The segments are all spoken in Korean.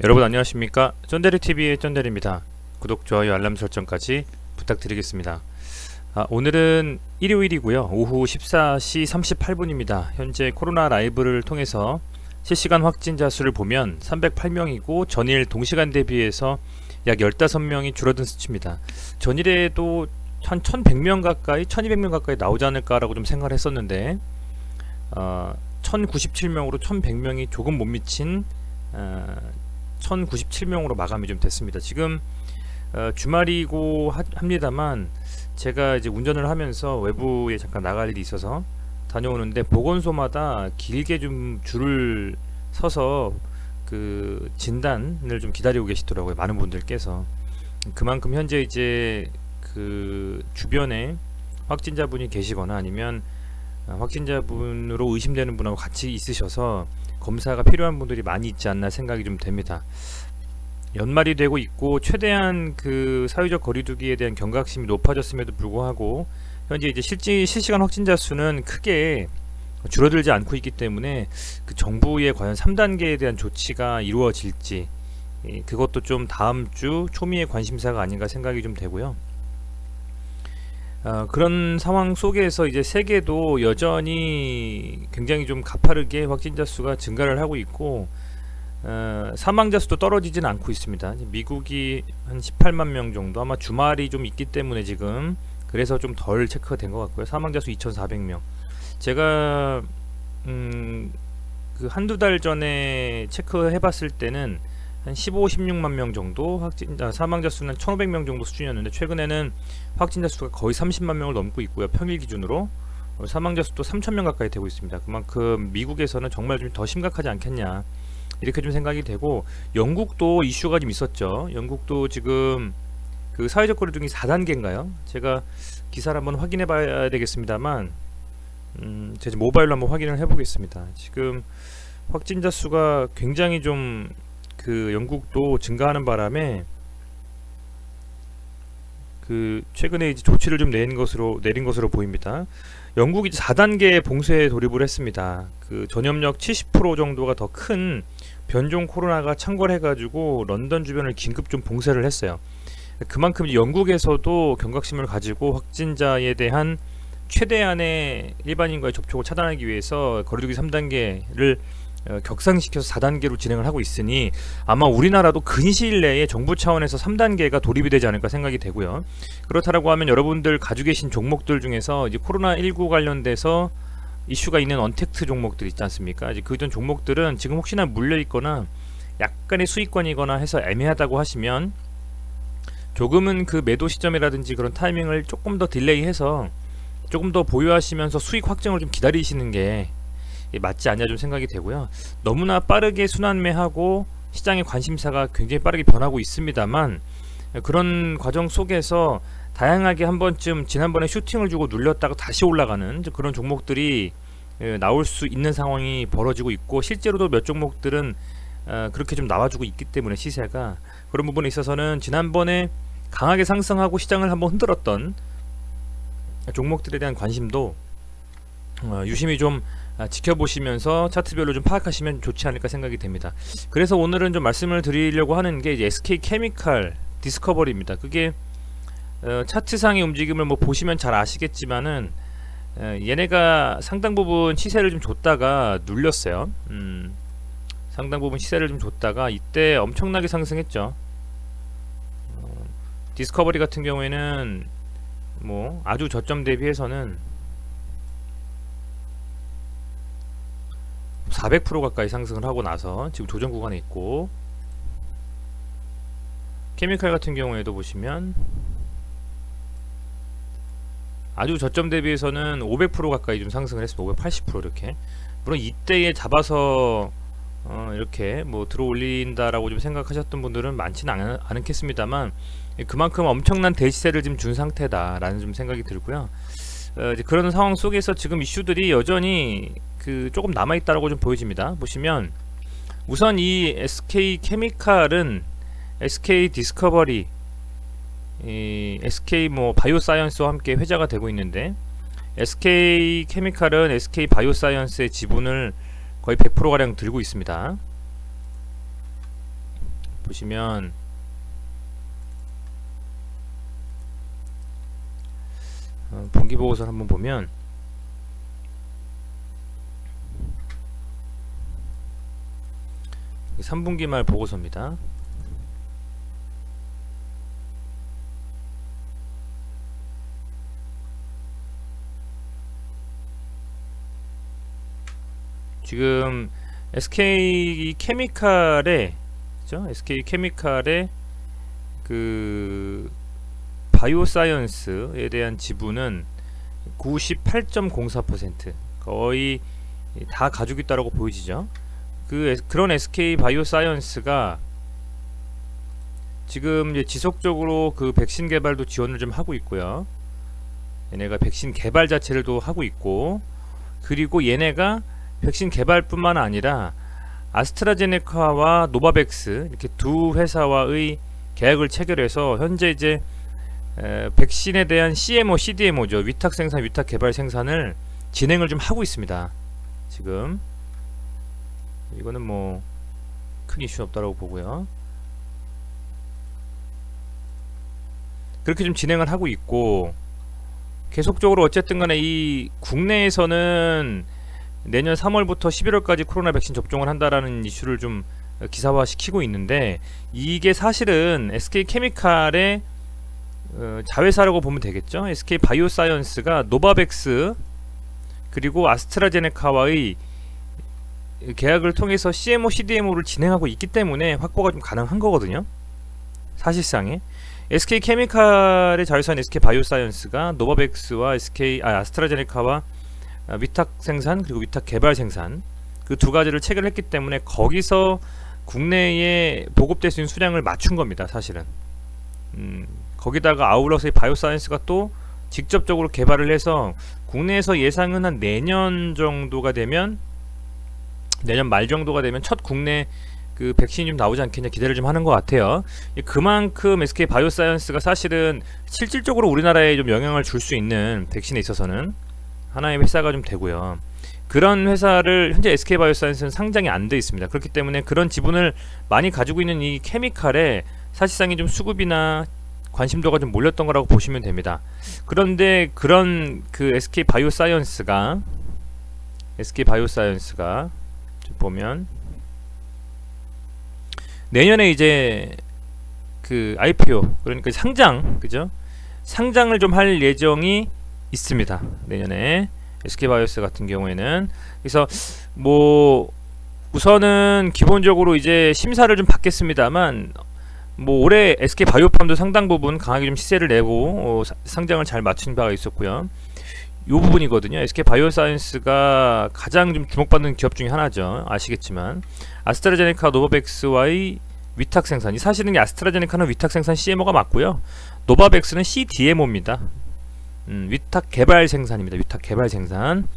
여러분 안녕하십니까? 쩐데리TV의 쩐데리입니다. 구독, 좋아요, 알람 설정까지 부탁드리겠습니다. 오늘은 일요일이고요. 오후 14시 38분입니다. 현재 코로나 라이브를 통해서 실시간 확진자 수를 보면 308명이고 전일 동시간 대비해서 약 15명이 줄어든 수치입니다. 전일에도 한 1100명 가까이 1200명 가까이 나오지 않을까라고 좀 생각을 했었는데 1097명으로 1100명이 조금 못 미친 1097명으로 마감이 좀 됐습니다. 지금 주말이고 합니다만 제가 이제 운전을 하면서 외부에 잠깐 나갈 일이 있어서 다녀오는데 보건소마다 길게 좀 줄을 서서 그 진단을 좀 기다리고 계시더라고요. 많은 분들께서. 그만큼 현재 이제 그 주변에 확진자분이 계시거나 아니면 확진자분으로 의심되는 분하고 같이 있으셔서 검사가 필요한 분들이 많이 있지 않나 생각이 좀 됩니다. 연말이 되고 있고 최대한 그 사회적 거리두기에 대한 경각심이 높아졌음에도 불구하고 현재 이제 실시간 확진자 수는 크게 줄어들지 않고 있기 때문에 그 정부의 과연 3단계에 대한 조치가 이루어질지 그것도 좀 다음 주 초미의 관심사가 아닌가 생각이 좀 되고요. 그런 상황 속에서 이제 세계도 여전히 굉장히 좀 가파르게 확진자 수가 증가를 하고 있고 사망자 수도 떨어지진 않고 있습니다. 미국이 한 18만 명 정도, 아마 주말이 좀 있기 때문에 지금 그래서 좀 덜 체크가 된 것 같고요. 사망자 수 2400명. 제가 그 한두 달 전에 체크해 봤을 때는 한 15, 16만 명 정도 사망자 수는 1500명 정도 수준이었는데 최근에는 확진자 수가 거의 30만 명을 넘고 있고요. 평일 기준으로 사망자 수도 3000명 가까이 되고 있습니다. 그만큼 미국에서는 정말 좀 더 심각하지 않겠냐 이렇게 좀 생각이 되고, 영국도 이슈가 좀 있었죠. 영국도 지금 그 사회적 거리두기 4단계인가요? 제가 기사를 한번 확인해 봐야 되겠습니다만 제 모바일로 한번 확인을 해 보겠습니다. 지금 확진자 수가 굉장히 좀 그 영국도 증가하는 바람에 그 최근에 이제 조치를 좀 내린 것으로 보입니다. 영국이 4단계 봉쇄에 돌입을 했습니다. 그 전염력 70% 정도가 더 큰 변종 코로나가 창궐해 가지고 런던 주변을 긴급 좀 봉쇄를 했어요. 그만큼 영국에서도 경각심을 가지고 확진자에 대한 최대한의 일반인과의 접촉을 차단하기 위해서 거리두기 3단계를 격상시켜서 4단계로 진행을 하고 있으니 아마 우리나라도 근시일 내에 정부 차원에서 3단계가 돌입이 되지 않을까 생각이 되고요. 그렇다라고 하면 여러분들 가지고 계신 종목들 중에서 이제 코로나19 관련돼서 이슈가 있는 언택트 종목들 있지 않습니까? 이제 그전 종목들은 지금 혹시나 물려 있거나 약간의 수익권이거나 해서 애매하다고 하시면 조금은 그 매도 시점이라든지 그런 타이밍을 조금 더 딜레이해서 조금 더 보유하시면서 수익 확정을 좀 기다리시는 게 맞지 않냐 좀 생각이 되고요. 너무나 빠르게 순환매하고 시장의 관심사가 굉장히 빠르게 변하고 있습니다만 그런 과정 속에서 다양하게 한 번쯤 지난번에 슈팅을 주고 눌렸다가 다시 올라가는 그런 종목들이 나올 수 있는 상황이 벌어지고 있고, 실제로도 몇 종목들은 그렇게 좀 나와주고 있기 때문에 시세가 그런 부분에 있어서는 지난번에 강하게 상승하고 시장을 한번 흔들었던 종목들에 대한 관심도 유심히 좀 지켜보시면서 차트별로 좀 파악하시면 좋지 않을까 생각이 됩니다. 그래서 오늘은 좀 말씀을 드리려고 하는 게 SK케미칼 디스커버리입니다. 그게 차트상의 움직임을 뭐 보시면 잘 아시겠지만은 얘네가 상당 부분 시세를 좀 줬다가 눌렸어요. 상당 부분 시세를 좀 줬다가 이때 엄청나게 상승했죠. 디스커버리 같은 경우에는 뭐 아주 저점 대비해서는 400% 가까이 상승을 하고 나서 지금 조정 구간에 있고, 케미칼 같은 경우에도 보시면 아주 저점 대비해서는 500% 가까이 좀 상승을 했습니다. 580% 이렇게. 물론 이때에 잡아서 이렇게 뭐 들어 올린다라고 좀 생각하셨던 분들은 많지는 않겠습니다만 그만큼 엄청난 대시세를 지금 준 상태다라는 좀 생각이 들고요. 이제 그런 상황 속에서 지금 이슈들이 여전히 그 조금 남아있다라고 좀 보여집니다. 보시면 우선 이 SK케미칼은 SK 디스커버리, SK 뭐 바이오사이언스와 함께 회자가 되고 있는데, SK케미칼은 SK 바이오사이언스의 지분을 거의 100% 가량 들고 있습니다. 보시면 분기보고서를 한번 보면 이 3분기 말 보고서입니다. 지금 SK케미칼의 그죠? SK케미칼의 그 바이오사이언스에 대한 지분은 98.04%, 거의 다 가지고 있다라고 보이시죠? 그런 SK 바이오사이언스가 지금 이제 지속적으로 그 백신 개발도 지원을 좀 하고 있고요. 얘네가 백신 개발 자체를 또 하고 있고, 그리고 얘네가 백신 개발뿐만 아니라 아스트라제네카와 노바백스 이렇게 두 회사와의 계약을 체결해서 현재 이제 백신에 대한 CMO, CDMO죠. 위탁 생산, 위탁 개발 생산을 진행을 좀 하고 있습니다. 지금 이거는 뭐 큰 이슈 없다라고 보고요. 그렇게 좀 진행을 하고 있고, 계속적으로 어쨌든 간에 이 국내에서는 내년 3월부터 11월까지 코로나 백신 접종을 한다라는 이슈를 좀 기사화 시키고 있는데, 이게 사실은 SK케미칼의 자회사라고 보면 되겠죠. SK바이오사이언스가 노바백스 그리고 아스트라제네카와의 계약을 통해서 CMO, CDMO를 진행하고 있기 때문에 확보가 좀 가능한 거거든요. 사실상에 SK케미칼의 자회사인 SK바이오사이언스가 노바백스와 아스트라제네카와 위탁 생산 그리고 위탁 개발 생산 그 두 가지를 체결했기 때문에 거기서 국내에 보급될 수 있는 수량을 맞춘 겁니다. 사실은 거기다가 아울러서 이 바이오사이언스가 또 직접적으로 개발을 해서 국내에서 예상은 한 내년 정도가 되면, 내년 말 정도가 되면 첫 국내 그 백신이 좀 나오지 않겠냐 기대를 좀 하는 것 같아요. 그만큼 SK 바이오사이언스가 사실은 실질적으로 우리나라에 좀 영향을 줄 수 있는 백신에 있어서는 하나의 회사가 좀 되고요. 그런 회사를 현재 SK 바이오사이언스는 상장이 안 돼 있습니다. 그렇기 때문에 그런 지분을 많이 가지고 있는 이 케미칼에 사실상이 좀 수급이나 관심도가 좀 몰렸던 거라고 보시면 됩니다. 그런데 그런 그 SK 바이오사이언스가 보면 내년에 이제 그 IPO, 그러니까 상장, 그죠? 상장을 좀 할 예정이 있습니다. 내년에 SK바이오스 같은 경우에는. 그래서 뭐 우선은 기본적으로 이제 심사를 좀 받겠습니다만, 뭐 올해 SK바이오팜도 상당 부분 강하게 좀 시세를 내고 상장을 잘 맞춘 바가 있었고요. 이 부분이거든요. SK바이오사이언스가 가장 좀 주목받는 기업 중에 하나죠. 아시겠지만 아스트라제네카, 노바백스와의 위탁 생산이, 사실은 아스트라제네카는 위탁 생산 CMO가 맞고요. 노바백스는 CDMO입니다. 위탁 개발 생산입니다. 위탁 개발 생산.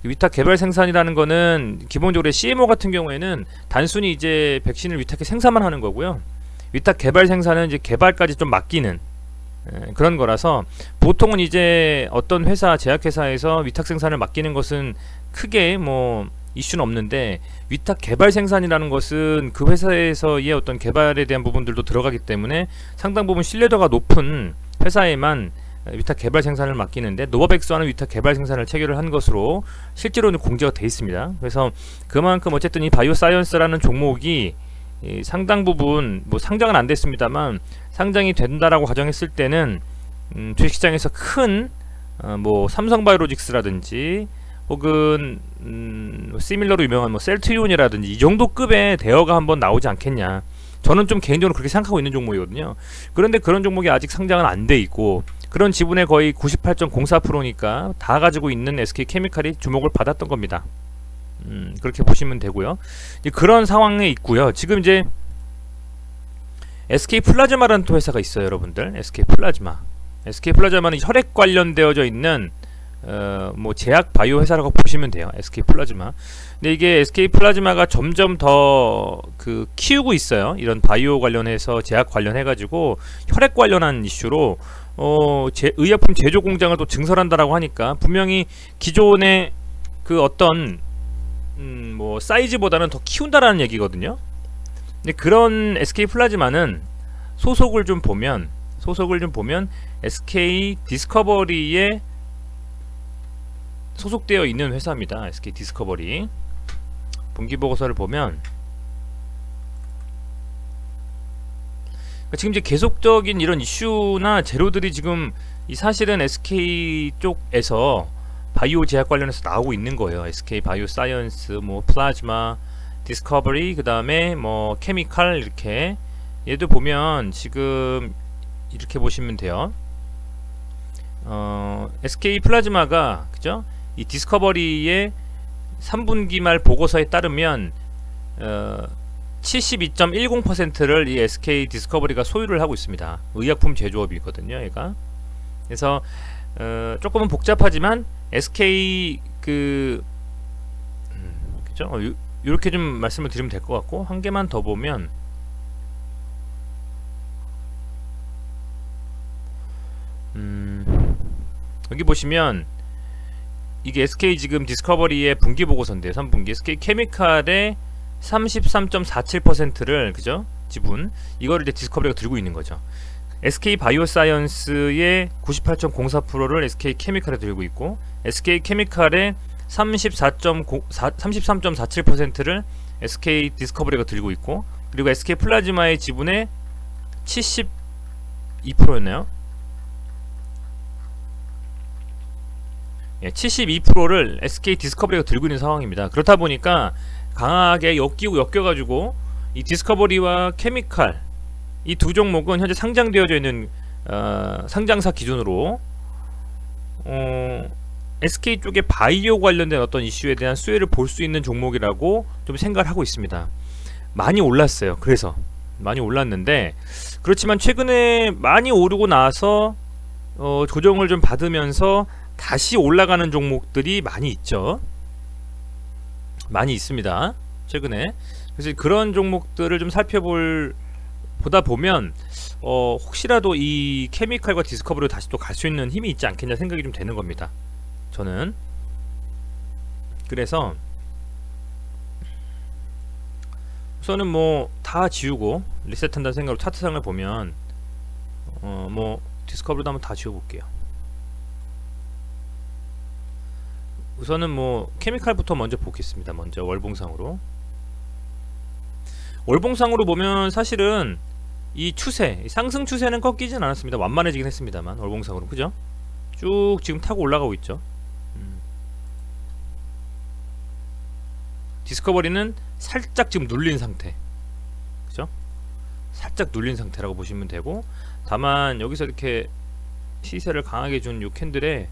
위탁 개발 생산이라는 거는 기본적으로 CMO 같은 경우에는 단순히 이제 백신을 위탁해 생산만 하는 거고요. 위탁 개발 생산은 이제 개발까지 좀 맡기는 그런 거라서, 보통은 이제 어떤 회사, 제약회사에서 위탁 생산을 맡기는 것은 크게 뭐 이슈는 없는데, 위탁 개발 생산이라는 것은 그 회사에서의 어떤 개발에 대한 부분들도 들어가기 때문에 상당 부분 신뢰도가 높은 회사에만 위탁 개발 생산을 맡기는데, 노바백스와는 위탁 개발 생산을 체결을 한 것으로 실제로는 공개가 되어 있습니다. 그래서 그만큼 어쨌든 이 바이오사이언스라는 종목이 상당 부분 뭐 상장은 안 됐습니다만 상장이 된다라고 가정했을 때는 주식시장에서 큰 뭐 삼성바이오로직스라든지 혹은 시밀러로 유명한 뭐 셀트리온이라든지 이 정도 급의 대여가 한번 나오지 않겠냐, 저는 좀 개인적으로 그렇게 생각하고 있는 종목이거든요. 그런데 그런 종목이 아직 상장은 안 돼 있고, 그런 지분의 거의 98.04%니까 다 가지고 있는 SK케미칼이 주목을 받았던 겁니다. 그렇게 보시면 되고요. 그런 상황에 있고요. 지금 이제 SK플라즈마라는 또 회사가 있어요, 여러분들. SK플라즈마는 혈액 관련되어져 있는 뭐 제약 바이오 회사라고 보시면 돼요. SK플라즈마. 근데 이게 SK플라즈마가 점점 더 그 키우고 있어요. 이런 바이오 관련해서 제약 관련해 가지고 혈액 관련한 이슈로 의약품 제조 공장을 또 증설한다라고 하니까 분명히 기존의 그 어떤 뭐 사이즈보다는 더 키운다라는 얘기거든요. 근데 그런 SK 플라즈마는 소속을 좀 보면 SK 디스커버리에 소속되어 있는 회사입니다. SK 디스커버리 분기보고서를 보면 지금 이제 계속적인 이런 이슈나 재료들이 지금 이 사실은 SK 쪽에서 바이오 제약 관련해서 나오고 있는 거예요. SK 바이오 사이언스, 뭐 플라즈마, 디스커버리, 그 다음에 뭐 케미칼, 이렇게 얘도 보면 지금 이렇게 보시면 돼요. SK 플라즈마가 그죠? 이 디스커버리의 3분기 말 보고서에 따르면 72.10%를 이 SK 디스커버리가 소유를 하고 있습니다. 의약품 제조업이거든요, 얘가. 그래서 조금은 복잡하지만 SK 그죠? 이렇게 좀 말씀을 드리면 될 것 같고, 한 개만 더 보면 여기 보시면 이게 SK 지금 디스커버리의 분기 보고서인데요. 3분기 SK 케미칼의 33.47%를 그죠? 지분 이거를 이제 디스커버리가 들고 있는 거죠. SK 바이오사이언스의 98.04%를 SK 케미칼에 들고 있고, SK 케미칼의 33.47%를 SK 디스커버리가 들고 있고, 그리고 SK 플라즈마의 지분의 72%였나요? 예, 72%를 SK 디스커버리가 들고 있는 상황입니다. 그렇다 보니까 강하게 엮여가지고 이 디스커버리와 케미칼 이 두 종목은 현재 상장되어져 있는 상장사 기준으로 SK 쪽의 바이오 관련된 어떤 이슈에 대한 수혜를 볼 수 있는 종목이라고 좀 생각을 하고 있습니다. 많이 올랐어요. 그래서 많이 올랐는데, 그렇지만 최근에 많이 오르고 나서 조정을 좀 받으면서 다시 올라가는 종목들이 많이 있죠. 많이 있습니다, 최근에. 그래서 그런 종목들을 좀 보다 보면 혹시라도 이 케미칼과 디스커버리로 다시 또 갈 수 있는 힘이 있지 않겠냐 생각이 좀 되는 겁니다, 저는. 그래서 우선은 뭐 다 지우고 리셋한다는 생각으로 차트상을 보면 뭐 디스커버리도 한번 다 지워볼게요. 우선은 뭐 케미칼부터 먼저 보겠습니다. 먼저 월봉상으로 보면 사실은 이 추세, 상승 추세는 꺾이진 않았습니다. 완만해지긴 했습니다만, 월봉상으로 그죠? 쭉 지금 타고 올라가고 있죠. 디스커버리는 살짝 지금 눌린 상태, 그죠? 살짝 눌린 상태라고 보시면 되고, 다만 여기서 이렇게 시세를 강하게 준 이 캔들에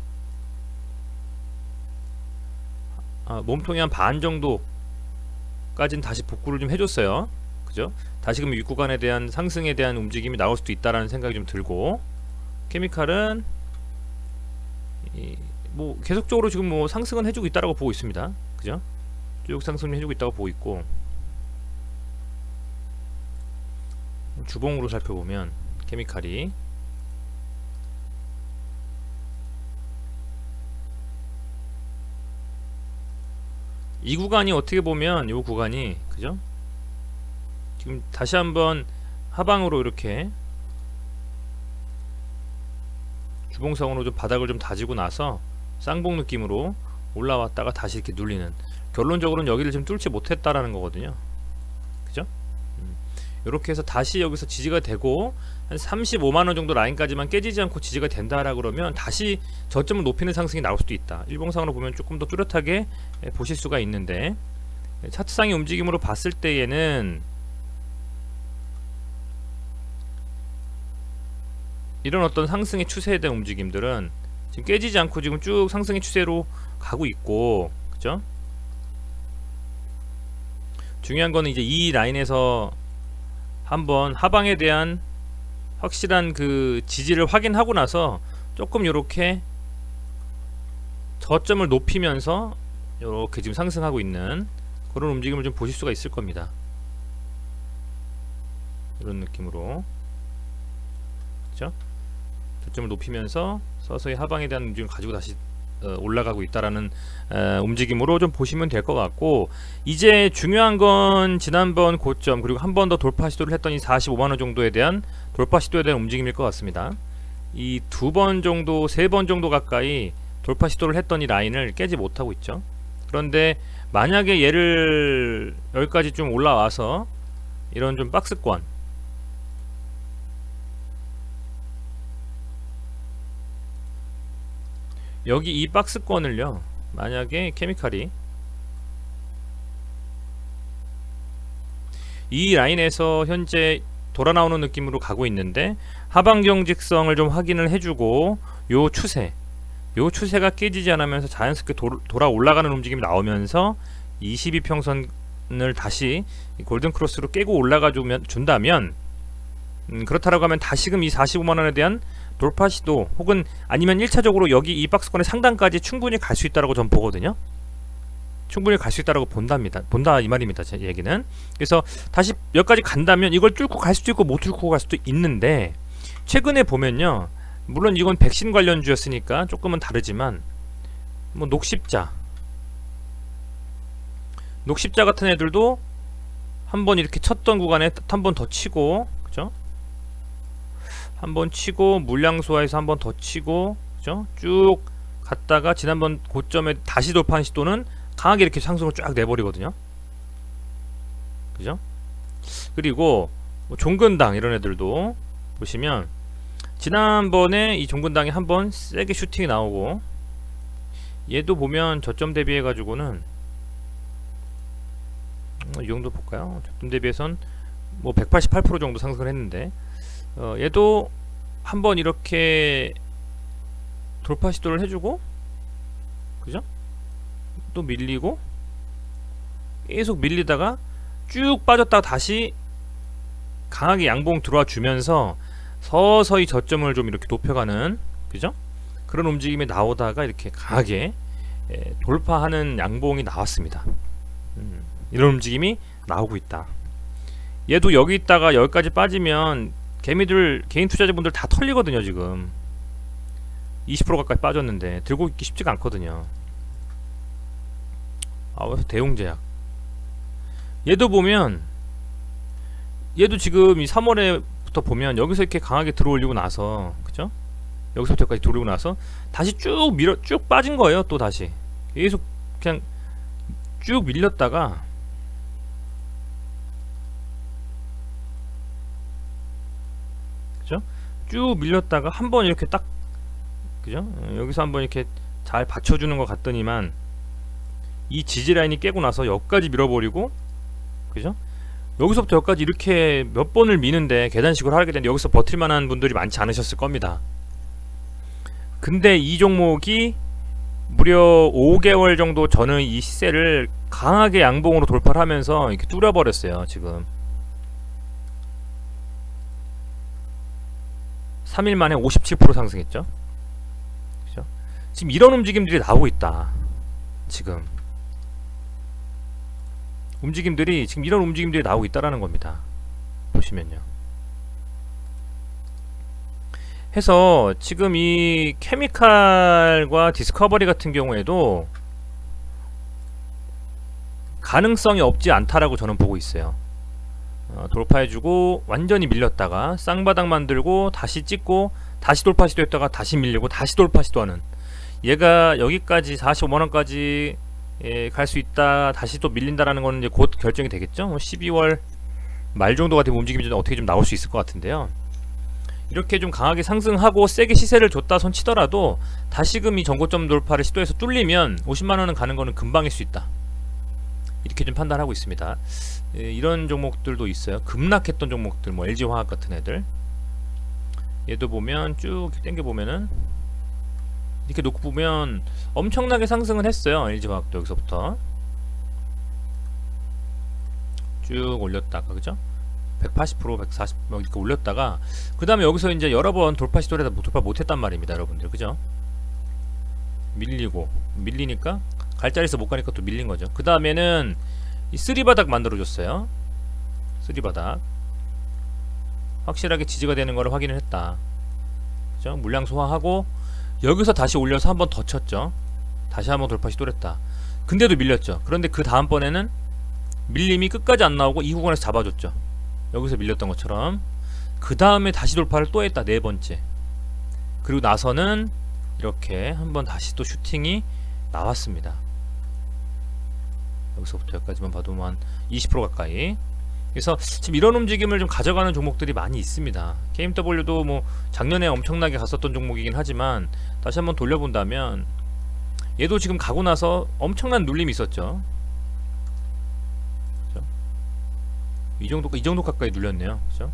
몸통이 한 반 정도까지는 다시 복구를 좀 해줬어요. 그죠? 다시금 윗구간에 대한 상승에 대한 움직임이 나올 수도 있다라는 생각이 좀 들고, 케미칼은 뭐 계속적으로 지금 뭐 상승은 해주고 있다라고 보고 있습니다. 그죠? 쭉 상승을 해주고 있다고 보고 있고, 주봉으로 살펴보면 케미칼이 이 구간이 어떻게 보면 이 구간이 그죠? 지금 다시 한번 하방으로 이렇게 주봉상으로 좀 바닥을 좀 다지고 나서 쌍봉 느낌으로 올라왔다가 다시 이렇게 눌리는, 결론적으로는 여기를 지금 뚫지 못했다라는 거거든요. 그죠? 이렇게 해서 다시 여기서 지지가 되고 한 35만원 정도 라인까지만 깨지지 않고 지지가 된다라 그러면 다시 저점을 높이는 상승이 나올 수도 있다. 일봉상으로 보면 조금 더 뚜렷하게 보실 수가 있는데, 차트상의 움직임으로 봤을 때에는 이런 어떤 상승의 추세에 대한 움직임들은 지금 깨지지 않고 지금 쭉 상승의 추세로 가고 있고, 그죠? 중요한 거는 이제 이 라인에서 한번 하방에 대한 확실한 그 지지를 확인하고 나서 조금 요렇게 저점을 높이면서 요렇게 지금 상승하고 있는 그런 움직임을 좀 보실 수가 있을 겁니다. 이런 느낌으로, 그죠? 저점을 높이면서 서서히 하방에 대한 움직임을 가지고 다시 올라가고 있다라는 움직임으로 좀 보시면 될 것 같고, 이제 중요한 건 지난번 고점 그리고 한 번 더 돌파 시도를 했더니 45만원 정도에 대한 돌파 시도에 대한 움직임일 것 같습니다. 이 2번 정도 3번 정도 가까이 돌파 시도를 했더니 라인을 깨지 못하고 있죠. 그런데 만약에 얘를 여기까지 좀 올라와서 이런 좀 박스권, 여기 이 박스권을요, 만약에 케미칼이 이 라인에서 현재 돌아 나오는 느낌으로 가고 있는데, 하방경 직성을 좀 확인을 해주고 요 추세가 깨지지 않으면서 자연스럽게 돌아 올라가는 움직임이 나오면서 22평선을 다시 골든크로스로 깨고 올라가 준다면, 그렇다라고 하면 다시금 이 45만원에 대한 돌파 시도, 혹은 아니면 1차적으로 여기 이 박스권의 상단까지 충분히 갈 수 있다라고 전 보거든요. 충분히 갈 수 있다라고 본다 이 말입니다. 제 얘기는. 그래서 다시 여기까지 간다면 이걸 뚫고 갈 수도 있고 못 뚫고 갈 수도 있는데, 최근에 보면요, 물론 이건 백신 관련주였으니까 조금은 다르지만, 뭐 녹십자 같은 애들도 한번 이렇게 쳤던 구간에 한 번 더 치고, 그죠? 한번 치고 물량소화해서 한 번 더 치고, 그죠? 쭉 갔다가 지난번 고점에 다시 돌파한 시도는 강하게 이렇게 상승을 쫙 내버리거든요. 그죠? 그리고 뭐 종근당 이런 애들도 보시면 지난번에 이 종근당이 한번 세게 슈팅이 나오고, 얘도 보면 저점 대비해 가지고는 이 정도 볼까요? 저점 대비해선 뭐 188% 정도 상승을 했는데, 얘도 한번 이렇게 돌파 시도를 해주고, 그죠? 또 밀리고, 계속 밀리다가 쭉 빠졌다가 다시 강하게 양봉 들어와 주면서 서서히 저점을 좀 이렇게 높여가는, 그죠? 그런 움직임이 나오다가 이렇게 강하게 돌파하는 양봉이 나왔습니다. 이런 움직임이 나오고 있다. 얘도 여기 있다가 여기까지 빠지면 개미들, 개인 투자자분들 다 털리거든요. 지금 20% 가까이 빠졌는데 들고 있기 쉽지가 않거든요. 그래서 대웅제약, 얘도 보면, 얘도 지금 이 3월에부터 보면 여기서 이렇게 강하게 들어올리고 나서, 그죠? 여기서부터 여기까지 들어오고 나서 다시 쭉 빠진 거예요. 또 다시 계속 그냥 쭉 밀렸다가, 그죠? 쭉 밀렸다가 한번 이렇게 딱, 그죠? 여기서 한번 이렇게 잘 받쳐주는 것 같더니만 이 지지라인이 깨고 나서 여기까지 밀어버리고, 그죠? 여기서부터 여기까지 이렇게 몇 번을 미는데 계단식으로 하게 되는데 여기서 버틸만한 분들이 많지 않으셨을 겁니다. 근데 이 종목이 무려 5개월 정도 전의 이 시세를 강하게 양봉으로 돌파를 하면서 이렇게 뚫어버렸어요. 지금 3일 만에 57% 상승했죠. 그죠? 지금 이런 움직임들이 나오고 있다. 지금 이런 움직임들이 나오고 있다라는 겁니다. 보시면요. 해서 지금 이 케미칼과 디스커버리 같은 경우에도 가능성이 없지 않다라고 저는 보고 있어요. 돌파해주고 완전히 밀렸다가 쌍바닥 만들고 다시 찍고 다시 돌파 시도했다가 다시 밀리고 다시 돌파 시도하는, 얘가 여기까지 45만원까지 갈 수 있다, 다시 또 밀린다라는 거는 이제 곧 결정이 되겠죠. 12월 말 정도가 되면 움직임이 좀 어떻게 좀 나올 수 있을 것 같은데요. 이렇게 좀 강하게 상승하고 세게 시세를 줬다 손 치더라도 다시금 이 전고점 돌파를 시도해서 뚫리면 50만원은 가는 거는 금방일 수 있다, 이렇게 좀 판단하고 있습니다. 이런 종목들도 있어요. 급락했던 종목들, 뭐 LG화학 같은 애들, 얘도 보면 쭉 당겨 보면은 이렇게 놓고 보면 엄청나게 상승을 했어요. LG화학도 여기서부터 쭉 올렸다가, 그죠? 180%, 140 이렇게 올렸다가 그 다음에 여기서 이제 여러 번 돌파 시도를 해도 돌파 못했단 말입니다, 여러분들. 그죠? 밀리니까 갈 자리에서 못 가니까 또 밀린 거죠. 그 다음에는 이 쓰리바닥 만들어줬어요. 쓰리바닥 확실하게 지지가 되는 거를 확인을 했다. 그죠? 물량 소화하고 여기서 다시 올려서 한 번 더 쳤죠. 다시 한번 돌파 시도했다. 근데도 밀렸죠. 그런데 그 다음번에는 밀림이 끝까지 안 나오고 이 구간에서 잡아줬죠. 여기서 밀렸던 것처럼. 그 다음에 다시 돌파를 또 했다. 네 번째. 그리고 나서는 이렇게 한번 다시 또 슈팅이 나왔습니다. 여기서부터 여기까지만 봐도 한 20% 가까이. 그래서 지금 이런 움직임을 좀 가져가는 종목들이 많이 있습니다. KMW도 뭐 작년에 엄청나게 갔었던 종목이긴 하지만 다시 한번 돌려본다면 얘도 지금 가고 나서 엄청난 눌림이 있었죠. 그렇죠? 이 정도 가까이 눌렸네요. 그렇죠?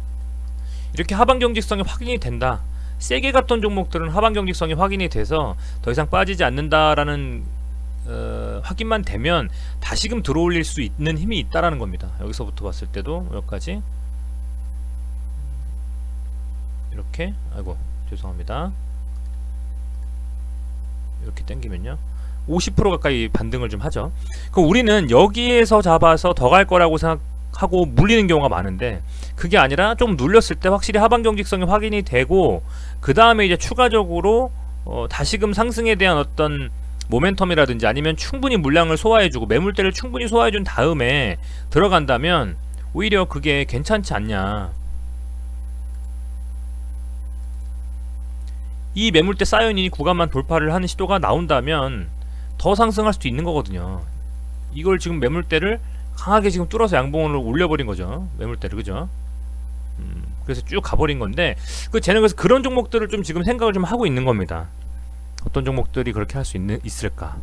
이렇게 하방 경직성이 확인이 된다. 세게 갔던 종목들은 하방 경직성이 확인이 돼서 더 이상 빠지지 않는다라는 확인만 되면 다시금 들어올릴 수 있는 힘이 있다라는 겁니다. 여기서부터 봤을 때도 여기까지 이렇게, 아이고 죄송합니다. 이렇게 당기면요 50% 가까이 반등을 좀 하죠. 그럼 우리는 여기에서 잡아서 더 갈 거라고 생각하고 물리는 경우가 많은데, 그게 아니라 좀 눌렸을 때 확실히 하방 경직성이 확인이 되고 그 다음에 이제 추가적으로 다시금 상승에 대한 어떤 모멘텀이라든지 아니면 충분히 물량을 소화해주고 매물대를 충분히 소화해준 다음에 들어간다면 오히려 그게 괜찮지 않냐. 이 매물대 쌓여있는 이 구간만 돌파를 하는 시도가 나온다면 더 상승할 수도 있는 거거든요. 이걸 지금 매물대를 강하게 지금 뚫어서 양봉을 올려버린 거죠. 매물대를. 그죠? 그래서 쭉 가버린 건데, 쟤는 그래서 그런 종목들을 좀 지금 생각을 좀 하고 있는 겁니다. 어떤 종목들이 그렇게 할 수 있을까?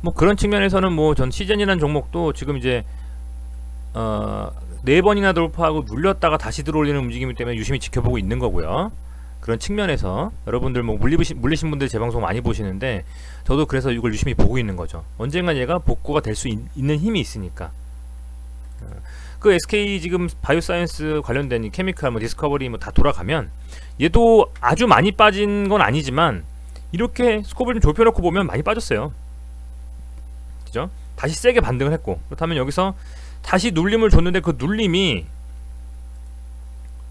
뭐 그런 측면에서는 뭐 전 시즌이라는 종목도 지금 이제 4번이나 돌파하고 눌렸다가 다시 들어올리는 움직임이기 때문에 유심히 지켜보고 있는 거고요. 그런 측면에서 여러분들 뭐 물리신 분들 제 방송 많이 보시는데 저도 그래서 이걸 유심히 보고 있는 거죠. 언젠간 얘가 복구가 될 수 있는 힘이 있으니까. 그 SK 지금 바이오사이언스 관련된 케미칼 뭐 디스커버리 뭐 다 돌아가면 얘도 아주 많이 빠진 건 아니지만 이렇게 스코프를 좀 좁혀놓고 보면 많이 빠졌어요. 그죠? 다시 세게 반등을 했고, 그렇다면 여기서 다시 눌림을 줬는데 그 눌림이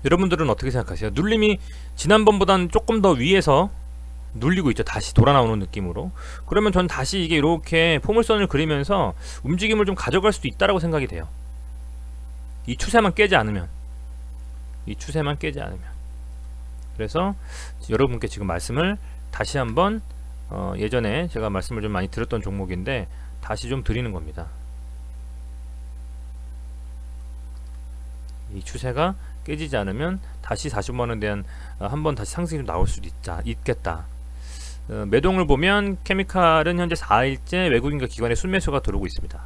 여러분들은 어떻게 생각하세요? 눌림이 지난번보다는 조금 더 위에서 눌리고 있죠. 다시 돌아 나오는 느낌으로. 그러면 전 다시 이게 이렇게 포물선을 그리면서 움직임을 좀 가져갈 수도 있다라고 생각이 돼요. 이 추세만 깨지 않으면. 그래서 여러분께 지금 말씀을 다시 한번 예전에 제가 말씀을 좀 많이 드렸던 종목인데 다시 좀 드리는 겁니다. 이 추세가 깨지지 않으면 다시 45만원에 대한 한번 다시 상승이 좀 나올 수도 있겠다. 매동을 보면 케미칼은 현재 4일째 외국인과 기관의 순매수가 들어오고 있습니다.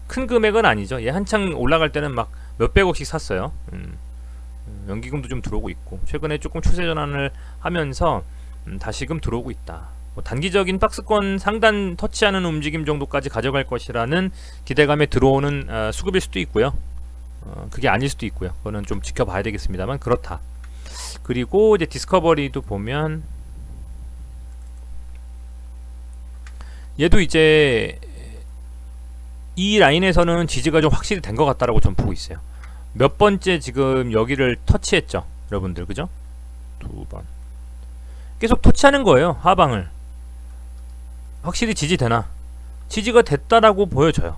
큰 금액은 아니죠. 얘 한창 올라갈 때는 막 몇백억씩 샀어요. 연기금도 좀 들어오고 있고 최근에 조금 추세 전환을 하면서 다시금 들어오고 있다. 뭐 단기적인 박스권 상단 터치하는 움직임 정도까지 가져갈 것이라는 기대감에 들어오는 수급일 수도 있고요. 그게 아닐 수도 있고요. 그거는 좀 지켜봐야 되겠습니다만 그렇다. 그리고 이제 디스커버리도 보면 얘도 이제 이 라인에서는 지지가 좀 확실히 된 것 같다라고 전 보고 있어요. 몇 번째 지금 여기를 터치했죠, 여러분들. 그죠? 2번 계속 터치하는 거예요. 하방을 확실히 지지되나? 지지가 됐다라고 보여져요.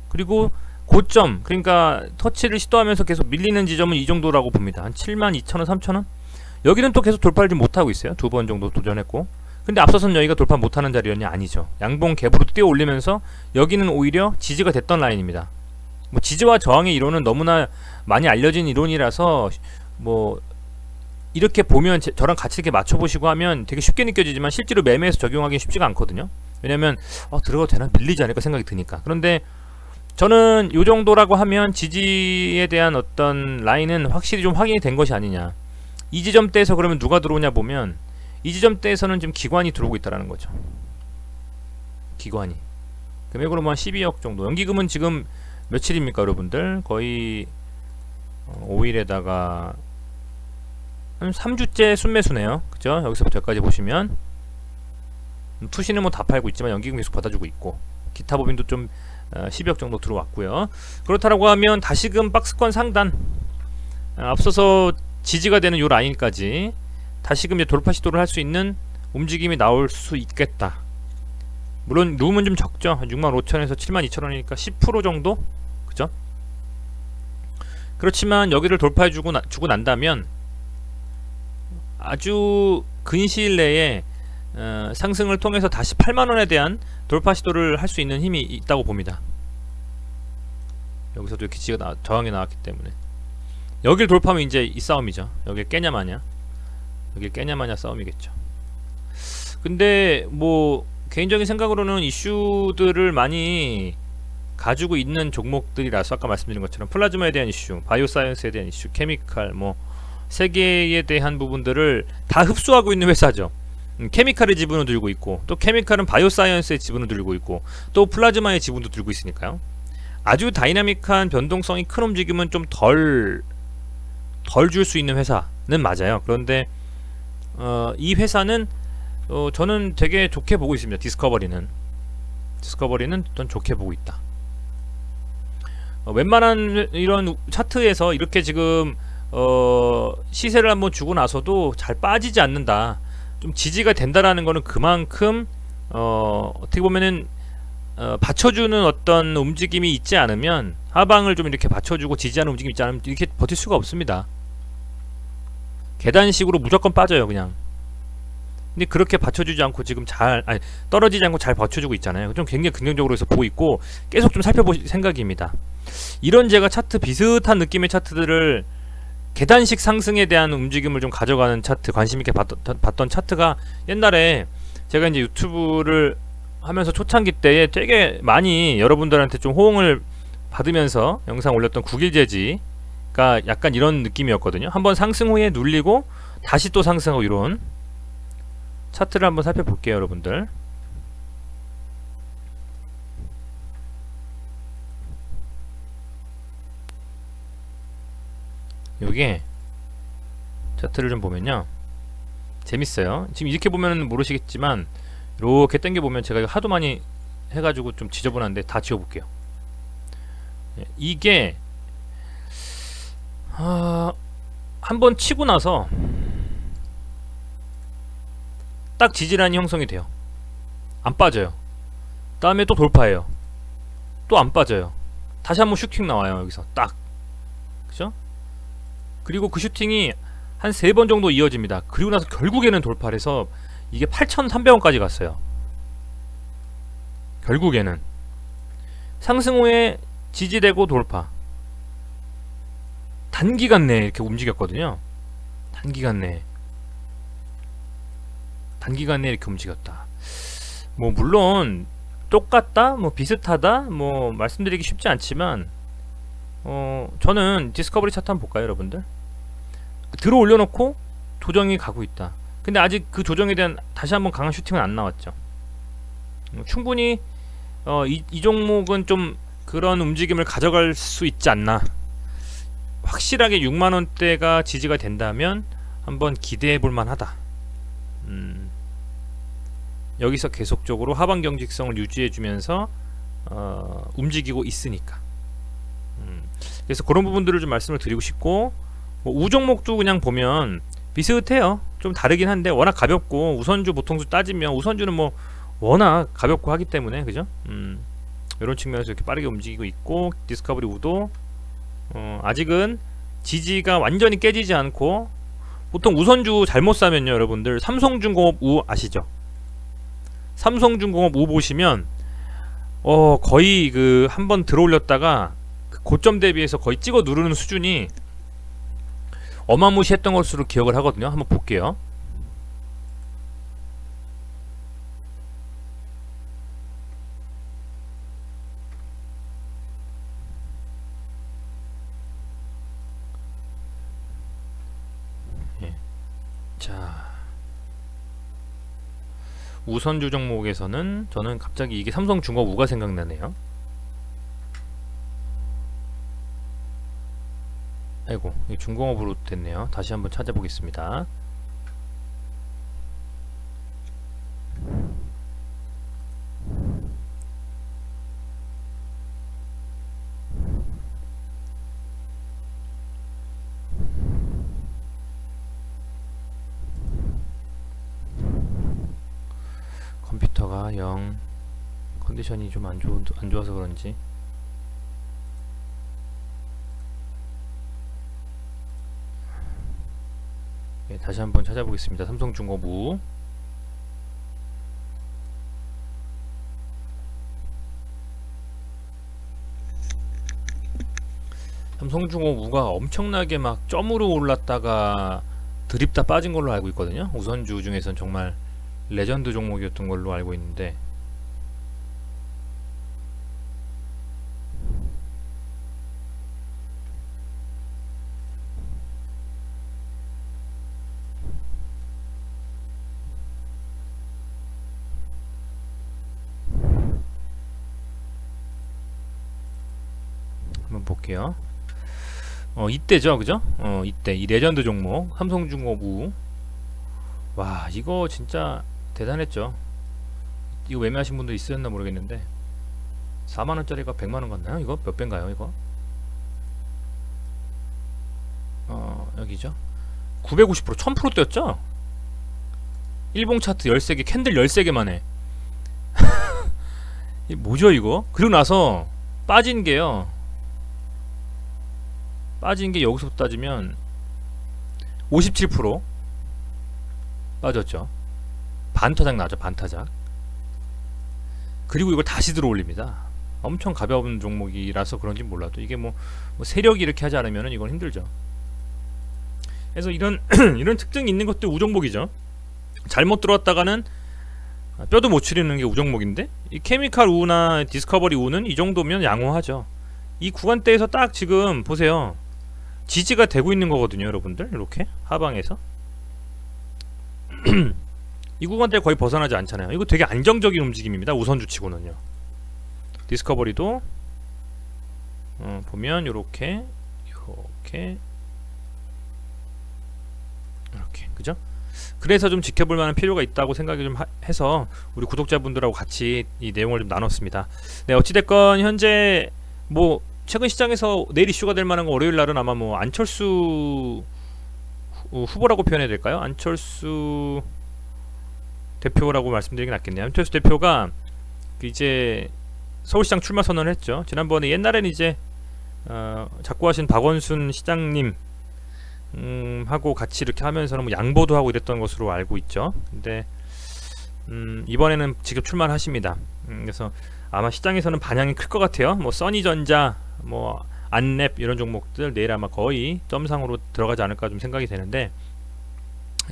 그리고 고점, 그러니까 터치를 시도하면서 계속 밀리는 지점은 이 정도라고 봅니다. 한 72,000원, 3,000원? 여기는 또 계속 돌파를 좀 못하고 있어요. 2번 정도 도전했고, 근데 앞서선 여기가 돌파 못하는 자리였냐? 아니죠. 양봉 갭으로 뛰어 올리면서 여기는 오히려 지지가 됐던 라인입니다. 뭐 지지와 저항의 이론은 너무나 많이 알려진 이론이라서 뭐 이렇게 보면 저랑 같이 이렇게 맞춰보시고 하면 되게 쉽게 느껴지지만 실제로 매매에서 적용하기는 쉽지가 않거든요. 왜냐면 들어가도 되나? 밀리지 않을까 생각이 드니까. 그런데 저는 요 정도라고 하면 지지에 대한 어떤 라인은 확실히 좀 확인이 된 것이 아니냐. 이 지점대에서 그러면 누가 들어오냐 보면 이 지점대에서는 지금 기관이 들어오고 있다는 거죠. 기관이 금액으로 한 12억 정도. 연기금은 지금 며칠입니까 여러분들? 거의 5일에다가 한 3주째 순매수네요. 그죠? 여기서부터 여기까지 보시면 투시는 뭐 다 팔고 있지만 연기금 계속 받아주고 있고, 기타 법인도 좀 10억 정도 들어왔고요. 그렇다라고 하면 다시금 박스권 상단 앞서서 지지가 되는 요 라인까지 다시금 이제 돌파 시도를 할 수 있는 움직임이 나올 수 있겠다. 물론 룸은 좀 적죠. 65,000에서 72,000원이니까 10% 정도? 그죠? 그렇지만 여기를 돌파해주고 주고 난다면 아주 근시일 내에 상승을 통해서 다시 8만원에 대한 돌파 시도를 할 수 있는 힘이 있다고 봅니다. 여기서도 이렇게 저항이 나왔기 때문에 여길 돌파하면 이제 이 싸움이죠. 여길 깨냐 마냐, 여길 깨냐 마냐 싸움이겠죠. 근데 뭐 개인적인 생각으로는 이슈들을 많이 가지고 있는 종목들이라서 아까 말씀드린 것처럼 플라즈마에 대한 이슈, 바이오사이언스에 대한 이슈, 케미칼, 뭐 세계에 대한 부분들을 다 흡수하고 있는 회사죠. 케미칼의 지분을 들고 있고, 또 케미칼은 바이오사이언스의 지분을 들고 있고, 또 플라즈마의 지분도 들고 있으니까요. 아주 다이나믹한 변동성이 큰 움직임은 좀 덜 줄 수 있는 회사는 맞아요. 그런데 이 회사는 저는 되게 좋게 보고 있습니다. 디스커버리는 좀 좋게 보고 있다. 웬만한 이런 차트에서 이렇게 지금 시세를 한번 주고 나서도 잘 빠지지 않는다, 좀 지지가 된다라는 거는 그만큼 어떻게 보면은 받쳐주는 어떤 움직임이 있지 않으면, 하방을 좀 이렇게 받쳐주고 지지하는 움직임이 있지 않으면 이렇게 버틸 수가 없습니다. 계단식으로 무조건 빠져요 그냥. 근데 그렇게 받쳐주지 않고 지금 떨어지지 않고 잘 받쳐주고 있잖아요. 좀 굉장히 긍정적으로 해서 보고 있고, 계속 좀 살펴볼 생각입니다. 이런 제가 차트, 비슷한 느낌의 차트들을 계단식 상승에 대한 움직임을 좀 가져가는 차트, 관심있게 봤던 차트가 옛날에 제가 이제 유튜브를 하면서 초창기 때에 되게 많이 여러분들한테 좀 호응을 받으면서 영상 올렸던 국일제지가 약간 이런 느낌이었거든요. 한번 상승 후에 눌리고 다시 또 상승하고, 이런 차트를 한번 살펴볼게요 여러분들. 요게 차트를 좀 보면요 재밌어요. 지금 이렇게 보면 모르시겠지만 이렇게 당겨 보면, 제가 이거 하도 많이 해가지고 좀 지저분한데 다 지워볼게요. 이게 한번 치고 나서 딱 지지라인이 형성이 돼요. 안 빠져요. 다음에 또 돌파해요. 또 안 빠져요. 다시 한번 슈팅 나와요 여기서 딱. 그죠? 그리고 그 슈팅이 한 3번 정도 이어집니다. 그리고 나서 결국에는 돌파를 해서 이게 8,300원까지 갔어요. 결국에는 상승 후에 지지되고 돌파, 단기간 내에 이렇게 움직였거든요. 단기간 내에 이렇게 움직였다. 뭐 물론 똑같다, 뭐 비슷하다, 뭐 말씀드리기 쉽지 않지만 저는 디스커버리 차트 한번 볼까요 여러분들? 들어 올려놓고 조정이 가고 있다. 근데 아직 그 조정에 대한 다시 한번 강한 슈팅은 안 나왔죠. 충분히 이 종목은 좀 그런 움직임을 가져갈 수 있지 않나. 확실하게 6만원대가 지지가 된다면 한번 기대해 볼 만하다. 여기서 계속적으로 하방 경직성을 유지해 주면서 움직이고 있으니까. 그래서 그런 부분들을 좀 말씀을 드리고 싶고, 뭐 우종목도 그냥 보면 비슷해요. 좀 다르긴 한데 워낙 가볍고, 우선주 보통주 따지면 우선주는 뭐 워낙 가볍고 하기 때문에, 그죠? 이런 측면에서 이렇게 빠르게 움직이고 있고, 디스커버리 우도 아직은 지지가 완전히 깨지지 않고, 보통 우선주 잘못 사면요 여러분들, 삼성중공업 우 아시죠? 삼성중공업 우 보시면 거의 그 한번 들어 올렸다가 그 고점 대비해서 거의 찍어 누르는 수준이 어마무시했던 것으로 기억을 하거든요. 한번 볼게요. 자, 우선주 종목에서는 저는 갑자기 이게 삼성중공업 우가 생각나네요. 아이고, 중공업으로 됐네요. 다시 한번 찾아보겠습니다. 영. 컨디션이 좀 안 좋아서 그런지. 네, 다시 한번 찾아보겠습니다. 삼성중공업. 삼성중공업가 엄청나게 막 점으로 올랐다가 드립다 빠진 걸로 알고 있거든요. 우선주 중에선 정말 레전드 종목이었던 걸로 알고 있는데, 한번 볼게요. 이때죠, 그죠? 이때 이 레전드 종목 삼성중공업. 와, 이거 진짜 대단했죠. 이거 매매하신 분들 있으셨나 모르겠는데 4만원짜리가 100만원 같나요? 이거 몇 배인가요? 이거 여기죠. 950% 1000% 뛰었죠? 일봉 차트 13개, 캔들 13개 만에. 이 뭐죠 이거? 그리고 나서 빠진 게 여기서부터 따지면 57% 빠졌죠. 반타작 나죠, 반타작. 그리고 이걸 다시 들어 올립니다. 엄청 가벼운 종목이라서 그런지 몰라도 이게 뭐 세력이 이렇게 하지 않으면 이건 힘들죠. 그래서 이런 이런 특징이 있는 것도 우종목이죠. 잘못 들어왔다가는 뼈도 못 추리는 게 우종목인데, 이 케미칼 우나 디스커버리 우는 이 정도면 양호하죠. 이 구간대에서 딱 지금 보세요. 지지가 되고 있는 거거든요, 여러분들. 이렇게 하방에서 이 구간대 거의 벗어나지 않잖아요. 이거 되게 안정적인 움직임입니다, 우선주 치고는요. 디스커버리도 보면 요렇게 그죠? 그래서 좀 지켜볼 만한 필요가 있다고 생각이 좀 해서 우리 구독자분들하고 같이 이 내용을 좀 나눴습니다. 네, 어찌됐건 현재 뭐 최근 시장에서 내일 이슈가 될 만한 거, 월요일 날은 아마 뭐 안철수 후보라고 표현해야 될까요? 안철수 대표라고 말씀드리는 게 낫겠네요. 안철수 대표가 이제 서울시장 출마 선언을 했죠. 지난번에 옛날에는 이제 자꾸 하신 박원순 시장님 하고 같이 이렇게 하면서는 뭐 양보도 하고 이랬던 것으로 알고 있죠. 근데 이번에는 직접 출마를 하십니다. 그래서 아마 시장에서는 반향이 클 것 같아요. 뭐 써니전자, 뭐 안랩 이런 종목들 내일 아마 거의 점상으로 들어가지 않을까 좀 생각이 되는데,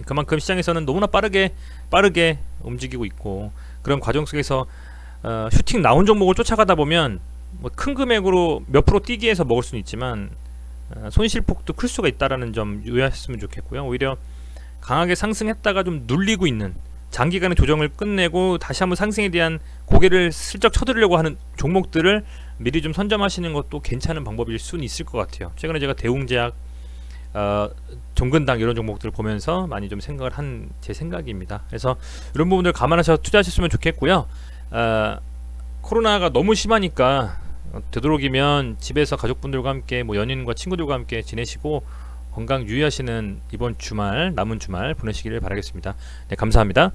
그만큼 시장에서는 너무나 빠르게 움직이고 있고, 그런 과정 속에서 슈팅 나온 종목을 쫓아가다 보면 뭐 큰 금액으로 몇 프로 뛰기 위해서 먹을 수는 있지만 손실폭도 클 수가 있다라는 점 유의하셨으면 좋겠고요. 오히려 강하게 상승했다가 좀 눌리고 있는, 장기간의 조정을 끝내고 다시 한번 상승에 대한 고개를 슬쩍 쳐들려고 하는 종목들을 미리 좀 선점하시는 것도 괜찮은 방법일 수는 있을 것 같아요. 최근에 제가 대웅제약, 종근당 이런 종목들을 보면서 많이 좀 생각을 한 제 생각입니다. 그래서 이런 부분들 감안하셔서 투자하셨으면 좋겠고요. 코로나가 너무 심하니까 되도록이면 집에서 가족분들과 함께, 뭐 연인과 친구들과 함께 지내시고 건강 유의하시는 이번 주말, 남은 주말 보내시기를 바라겠습니다. 네, 감사합니다.